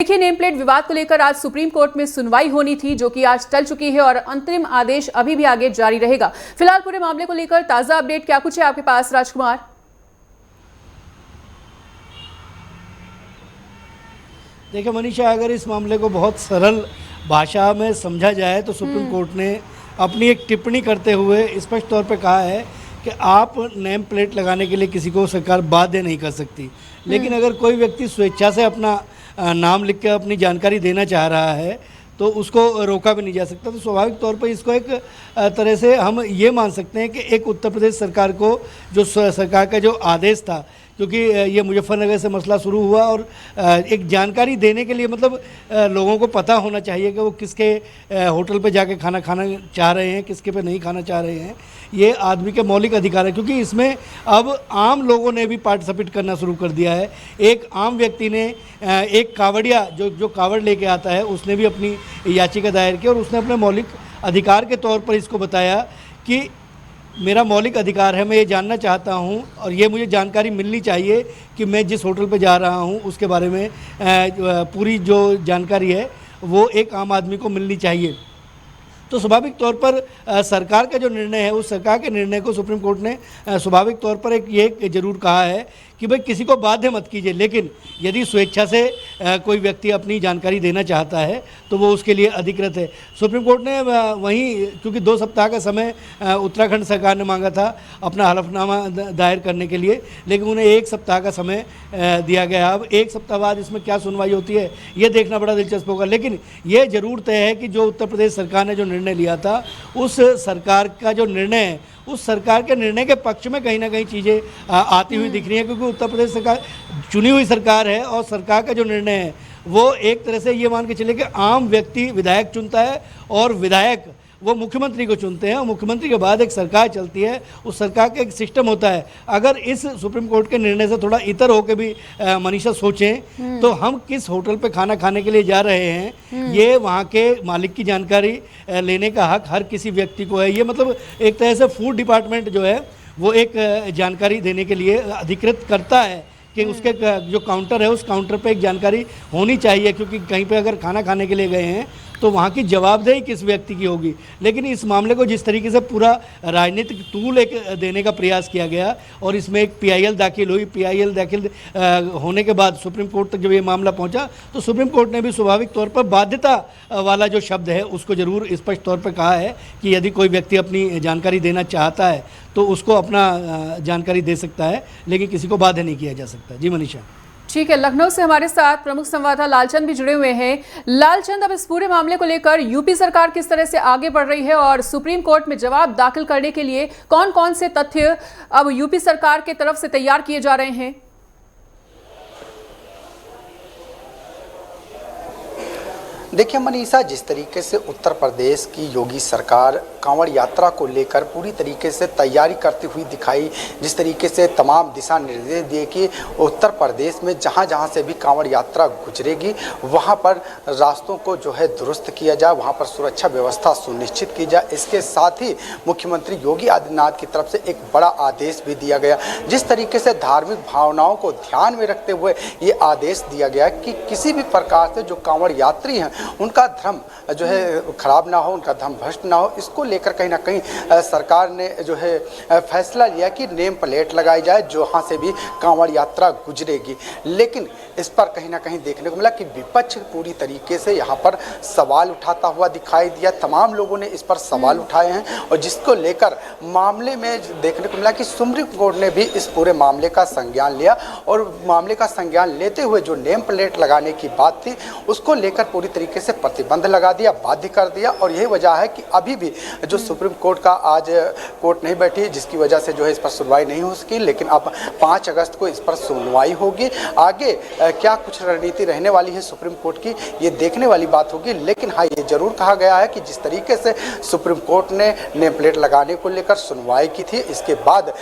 देखिए, name plate विवाद को लेकर आज सुप्रीम कोर्ट में सुनवाई होनी थी, जो कि आज टल चुकी है और अंतरिम आदेश अभी भी आगे जारी रहेगा। फिलहाल पूरे मामले को लेकर ताजा अपडेट क्या कुछ है आपके पास, राजकुमार? देखिए मनीषा, अगर इस मामले को बहुत सरल भाषा में समझा जाए तो सुप्रीम कोर्ट ने अपनी एक टिप्पणी करते हुए स्पष्ट तौर पर कहा है कि आप नेम प्लेट लगाने के लिए किसी को सरकार बाध्य नहीं कर सकती, लेकिन अगर कोई व्यक्ति स्वेच्छा से अपना नाम लिख कर अपनी जानकारी देना चाह रहा है तो उसको रोका भी नहीं जा सकता। तो स्वाभाविक तौर पर इसको एक तरह से हम ये मान सकते हैं कि एक उत्तर प्रदेश सरकार को जो सरकार का जो आदेश था, क्योंकि ये मुजफ्फरनगर से मसला शुरू हुआ और एक जानकारी देने के लिए मतलब लोगों को पता होना चाहिए कि वो किसके होटल पे जाके खाना खाना चाह रहे हैं, किसके पे नहीं खाना चाह रहे हैं। ये आदमी के मौलिक अधिकार है, क्योंकि इसमें अब आम लोगों ने भी पार्टिसिपेट करना शुरू कर दिया है। एक आम व्यक्ति ने एक कावड़िया जो कावड़ लेके आता है उसने भी अपनी याचिका दायर की और उसने अपने मौलिक अधिकार के तौर पर इसको बताया कि मेरा मौलिक अधिकार है, मैं ये जानना चाहता हूँ और ये मुझे जानकारी मिलनी चाहिए कि मैं जिस होटल पे जा रहा हूँ उसके बारे में पूरी जो जानकारी है वो एक आम आदमी को मिलनी चाहिए। तो स्वाभाविक तौर पर सरकार का जो निर्णय है, उस सरकार के निर्णय को सुप्रीम कोर्ट ने स्वाभाविक तौर पर ये जरूर कहा है कि भाई किसी को बाध्य मत कीजिए, लेकिन यदि स्वेच्छा से कोई व्यक्ति अपनी जानकारी देना चाहता है तो वो उसके लिए अधिकृत है। सुप्रीम कोर्ट ने वहीं क्योंकि 2 सप्ताह का समय उत्तराखंड सरकार ने मांगा था अपना हलफनामा दायर करने के लिए, लेकिन उन्हें 1 सप्ताह का समय दिया गया। अब 1 सप्ताह बाद इसमें क्या सुनवाई होती है ये देखना बड़ा दिलचस्प होगा, लेकिन ये जरूर तय है कि जो उत्तर प्रदेश सरकार ने जो निर्णय लिया था, उस सरकार का जो निर्णय है, उस सरकार के निर्णय के पक्ष में कहीं ना कहीं चीज़ें आती हुई दिख रही हैं, क्योंकि उत्तर प्रदेश सरकार चुनी हुई सरकार है और सरकार का जो निर्णय है वो एक तरह से ये मान के चले कि आम व्यक्ति विधायक चुनता है और विधायक वो मुख्यमंत्री को चुनते हैं और मुख्यमंत्री के बाद एक सरकार चलती है, उस सरकार का एक सिस्टम होता है। अगर इस सुप्रीम कोर्ट के निर्णय से थोड़ा इतर होकर भी मनीषा सोचें तो हम किस होटल पे खाना खाने के लिए जा रहे हैं, ये वहाँ के मालिक की जानकारी लेने का हक हर किसी व्यक्ति को है। ये मतलब एक तरह से फूड डिपार्टमेंट जो है वो एक जानकारी देने के लिए अधिकृत करता है कि उसके जो काउंटर है उस काउंटर पे एक जानकारी होनी चाहिए, क्योंकि कहीं पे अगर खाना खाने के लिए गए हैं तो वहाँ की जवाबदेही किस व्यक्ति की होगी। लेकिन इस मामले को जिस तरीके से पूरा राजनीतिक टूल एक देने का प्रयास किया गया और इसमें एक PIL दाखिल हुई, PIL दाखिल होने के बाद सुप्रीम कोर्ट तक जब ये मामला पहुँचा तो सुप्रीम कोर्ट ने भी स्वाभाविक तौर पर बाध्यता वाला जो शब्द है उसको ज़रूर स्पष्ट तौर पर कहा है कि यदि कोई व्यक्ति अपनी जानकारी देना चाहता है तो उसको अपना जानकारी दे सकता है, लेकिन किसी को बाध्य नहीं किया जा सकता। जी मनीषा। ठीक है, लखनऊ से हमारे साथ प्रमुख संवाददाता लालचंद भी जुड़े हुए हैं। लालचंद, अब इस पूरे मामले को लेकर यूपी सरकार किस तरह से आगे बढ़ रही है और सुप्रीम कोर्ट में जवाब दाखिल करने के लिए कौन कौन से तथ्य अब यूपी सरकार की तरफ से तैयार किए जा रहे हैं? देखिए मनीषा, जिस तरीके से उत्तर प्रदेश की योगी सरकार कांवड़ यात्रा को लेकर पूरी तरीके से तैयारी करती हुई दिखाई, जिस तरीके से तमाम दिशा निर्देश दिए कि उत्तर प्रदेश में जहां जहां से भी कांवड़ यात्रा गुजरेगी वहां पर रास्तों को जो है दुरुस्त किया जाए, वहां पर सुरक्षा व्यवस्था सुनिश्चित की जाए। इसके साथ ही मुख्यमंत्री योगी आदित्यनाथ की तरफ से एक बड़ा आदेश भी दिया गया। जिस तरीके से धार्मिक भावनाओं को ध्यान में रखते हुए ये आदेश दिया गया कि किसी भी प्रकार से जो कांवड़ यात्री हैं उनका धर्म जो है खराब ना हो, उनका धर्म भ्रष्ट ना हो, इसको लेकर कहीं ना कहीं सरकार ने जो है फैसला लिया कि नेम प्लेट लगाई जाए जहाँ से भी कांवड़ यात्रा गुजरेगी। लेकिन इस पर कहीं ना कहीं देखने को मिला कि विपक्ष पूरी तरीके से यहाँ पर सवाल उठाता हुआ दिखाई दिया। तमाम लोगों ने इस पर सवाल उठाए हैं और जिसको लेकर मामले में देखने को मिला कि सुप्रीम कोर्ट ने भी इस पूरे मामले का संज्ञान लिया और मामले का संज्ञान लेते हुए जो नेम प्लेट लगाने की बात थी उसको लेकर पूरी तरीके से प्रतिबंध लगा दिया, बाध्य कर दिया। और यही वजह है कि अभी भी जो सुप्रीम कोर्ट का आज कोर्ट नहीं बैठी, जिसकी वजह से जो है इस पर सुनवाई नहीं हो सकी, लेकिन अब 5 अगस्त को इस पर सुनवाई होगी। आगे क्या कुछ रणनीति रहने वाली है सुप्रीम कोर्ट की, ये देखने वाली बात होगी। लेकिन हाँ, ये जरूर कहा गया है कि जिस तरीके से सुप्रीम कोर्ट ने नेम प्लेट लगाने को लेकर सुनवाई की थी, इसके बाद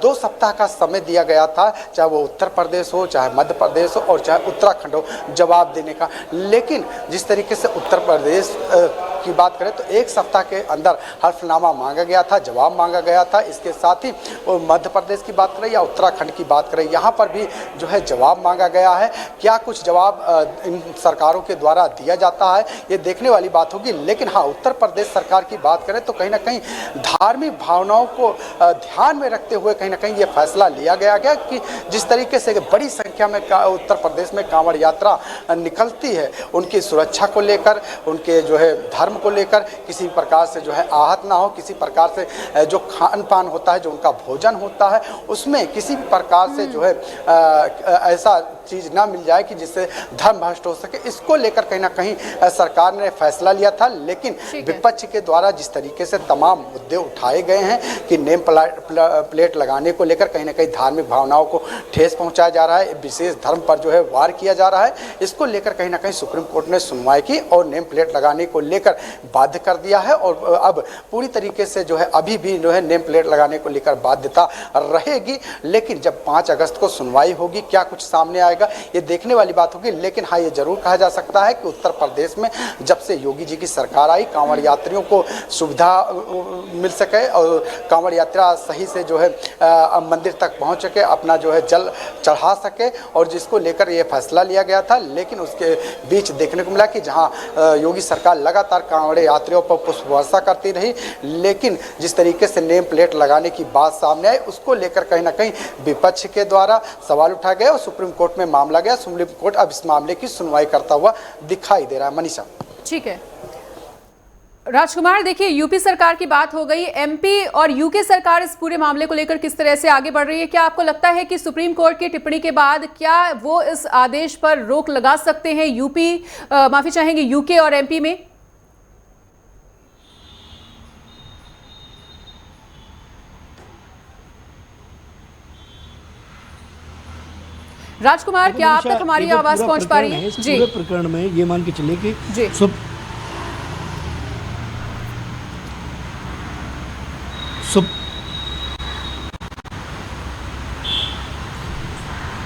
2 सप्ताह का समय दिया गया था, चाहे वो उत्तर प्रदेश हो, चाहे मध्य प्रदेश हो और चाहे उत्तराखंड हो, जवाब देने का। लेकिन जिस तरीके से उत्तर प्रदेश की बात करें तो एक सप्ताह के अंदर हल्फनामा मांगा गया था, जवाब मांगा गया था। इसके साथ ही मध्य प्रदेश की बात करें या उत्तराखंड की बात करें, यहाँ पर भी जो है जवाब मांगा गया है। क्या कुछ जवाब इन सरकारों के द्वारा दिया जाता है, ये देखने वाली बात होगी। लेकिन हाँ, उत्तर प्रदेश सरकार की बात करें तो कहीं ना कहीं धार्मिक भावनाओं को ध्यान में रखते हुए कहीं ना कहीं ये फैसला लिया गया कि जिस तरीके से बड़ी संख्या में उत्तर प्रदेश में कांवड़ यात्रा निकलती है, उनकी सुरक्षा को लेकर, उनके जो है धर्म को लेकर किसी प्रकार से जो है आहत ना हो, किसी प्रकार से जो खान पान होता है, जो उनका भोजन होता है, उसमें किसी प्रकार से जो है ऐसा चीज़ ना मिल जाए कि जिससे धर्म भ्रष्ट हो सके। इसको लेकर कहीं ना कहीं सरकार ने फैसला लिया था। लेकिन विपक्ष के द्वारा जिस तरीके से तमाम मुद्दे उठाए गए हैं कि नेम प्लेट लगाने को लेकर कहीं ना कहीं धार्मिक भावनाओं को ठेस पहुंचाया जा रहा है, विशेष धर्म पर जो है वार किया जा रहा है, इसको लेकर कहीं ना कहीं सुप्रीम कोर्ट ने सुनवाई की और नेम प्लेट लगाने को लेकर बाध्य कर दिया है। और अब पूरी तरीके से जो है अभी भी जो है नेम प्लेट लगाने को लेकर बाध्यता रहेगी। लेकिन जब 5 अगस्त को सुनवाई होगी, क्या कुछ सामने आएगा, ये देखने वाली बात होगी। लेकिन हाँ, ये जरूर कहा जा सकता है कि उत्तर प्रदेश में जब से योगी जी की सरकार आई, कांवड़ यात्रियों को सुविधा मिल सके और कांवड़ यात्रा सही से जो है मंदिर तक पहुंच सके, अपना जो है जल चढ़ा सके, और जिसको लेकर ये फैसला लिया गया था। लेकिन उसके बीच देखने को मिला कि जहां योगी सरकार लगातार कांवड़ यात्रियों पर पुष्प वर्षा करती रही, लेकिन जिस तरीके से नेम प्लेट लगाने की बात सामने आई, उसको लेकर कहीं ना कहीं विपक्ष के द्वारा सवाल उठाए गए और सुप्रीम कोर्ट में मामला गया। सुप्रीम कोर्ट अब इस मामले की सुनवाई करता हुआ दिखाई दे रहा है। मनीषा, ठीक है। राजकुमार, देखिए, यूपी सरकार की बात हो गई, एमपी और यूके सरकार इस पूरे मामले को लेकर किस तरह से आगे बढ़ रही है? क्या आपको लगता है कि सुप्रीम कोर्ट की टिप्पणी के बाद क्या वो इस आदेश पर रोक लगा सकते हैं माफी चाहेंगे यूके और एमपी में? राजकुमार, क्या आप तक हमारी आवाज पहुंच पा रही है? जी, पूरे प्रकरण में ये मान के चले कि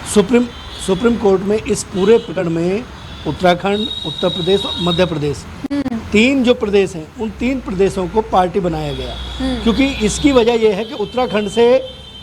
सुप्रीम कोर्ट में इस पूरे प्रकरण में उत्तराखंड, उत्तर प्रदेश और मध्य प्रदेश, 3 जो प्रदेश हैं, उन 3 प्रदेशों को पार्टी बनाया गया। क्योंकि इसकी वजह यह है कि उत्तराखंड से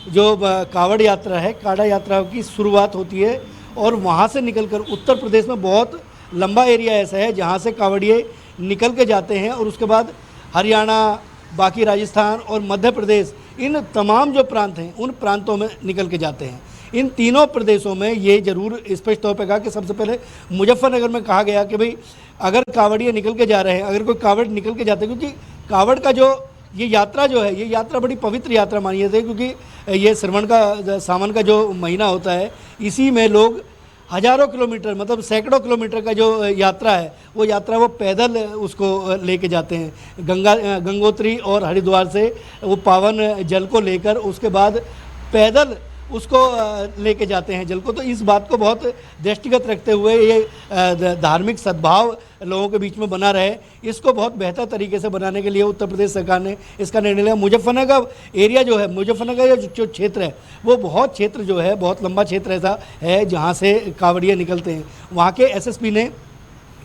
जो कावड़ यात्रा है, काड़ा यात्रा की शुरुआत होती है और वहाँ से निकलकर उत्तर प्रदेश में बहुत लंबा एरिया ऐसा है जहाँ से कावड़िए निकल के जाते हैं और उसके बाद हरियाणा, बाकी राजस्थान और मध्य प्रदेश, इन तमाम जो प्रांत हैं उन प्रांतों में निकल के जाते हैं। इन तीनों प्रदेशों में ये जरूर स्पष्ट तौर पर कहा कि सबसे पहले मुजफ्फरनगर में कहा गया कि भाई अगर कावड़िए निकल के जा रहे हैं, अगर कोई कावड़ निकल के जाते हैं, क्योंकि कावड़ का जो ये यात्रा जो है, ये यात्रा बड़ी पवित्र यात्रा मानी जाती है, क्योंकि ये श्रवण का सावन का जो महीना होता है, इसी में लोग हज़ारों किलोमीटर, मतलब सैकड़ों किलोमीटर का जो यात्रा है, वो यात्रा वो पैदल उसको लेके जाते हैं। गंगोत्री और हरिद्वार से वो पावन जल को लेकर उसके बाद पैदल उसको लेके जाते हैं जल को। तो इस बात को बहुत दृष्टिगत रखते हुए ये धार्मिक सद्भाव लोगों के बीच में बना रहे, इसको बहुत बेहतर तरीके से बनाने के लिए उत्तर प्रदेश सरकार ने इसका निर्णय लिया। मुजफ्फरनगर एरिया जो है, मुजफ्फरनगर जो क्षेत्र है, वो बहुत क्षेत्र जो है, बहुत लंबा क्षेत्र ऐसा है जहाँ से कावड़िए निकलते हैं। वहाँ के एसएसपी ने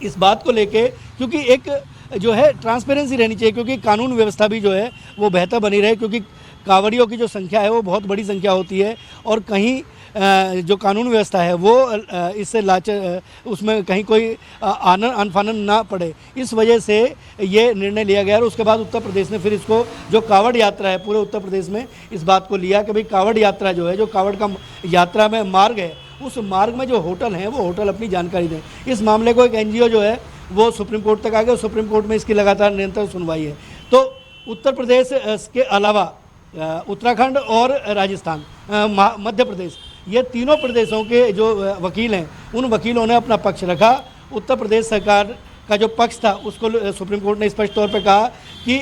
इस बात को लेके, क्योंकि एक जो है ट्रांसपेरेंसी रहनी चाहिए, क्योंकि कानून व्यवस्था भी जो है वो बेहतर बनी रहे, क्योंकि कावड़ियों की जो संख्या है वो बहुत बड़ी संख्या होती है और कहीं जो कानून व्यवस्था है वो इससे उसमें कहीं कोई अनफानन ना पड़े, इस वजह से ये निर्णय लिया गया। और उसके बाद उत्तर प्रदेश ने फिर इसको, जो कावड़ यात्रा है पूरे उत्तर प्रदेश में, इस बात को लिया कि भाई कावड़ यात्रा जो है, जो कावड़ का यात्रा में मार्ग है, उस मार्ग में जो होटल हैं वो होटल अपनी जानकारी दें। इस मामले को एक एनजीओ जो है वो सुप्रीम कोर्ट तक आ गया, सुप्रीम कोर्ट में इसकी लगातार निरंतर सुनवाई है। तो उत्तर प्रदेश के अलावा उत्तराखंड और राजस्थान, मध्य प्रदेश, ये तीनों प्रदेशों के जो वकील हैं, उन वकीलों ने अपना पक्ष रखा। उत्तर प्रदेश सरकार का जो पक्ष था उसको सुप्रीम कोर्ट ने स्पष्ट तौर पर कहा कि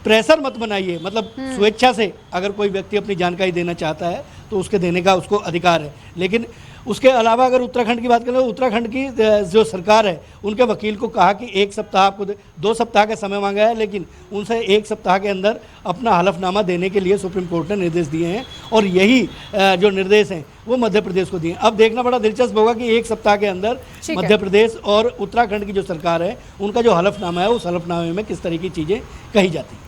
प्रेशर मत बनाइए, मतलब स्वेच्छा से अगर कोई व्यक्ति अपनी जानकारी देना चाहता है तो उसके देने का उसको अधिकार है, लेकिन उसके अलावा अगर उत्तराखंड की बात करें तो उत्तराखंड की जो सरकार है उनके वकील को कहा कि 1 सप्ताह आपको 2 सप्ताह का समय मांगा है, लेकिन उनसे 1 सप्ताह के अंदर अपना हलफनामा देने के लिए सुप्रीम कोर्ट ने निर्देश दिए हैं और यही जो निर्देश हैं वो मध्य प्रदेश को दिए हैं। अब देखना बड़ा दिलचस्प होगा कि 1 सप्ताह के अंदर ठीक है। मध्य प्रदेश और उत्तराखंड की जो सरकार है उनका जो हलफनामा है उस हलफनामे में किस तरह की चीज़ें कही जाती हैं।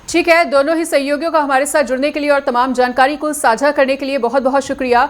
ठीक है, दोनों ही सहयोगियों का हमारे साथ जुड़ने के लिए और तमाम जानकारी को साझा करने के लिए बहुत बहुत शुक्रिया।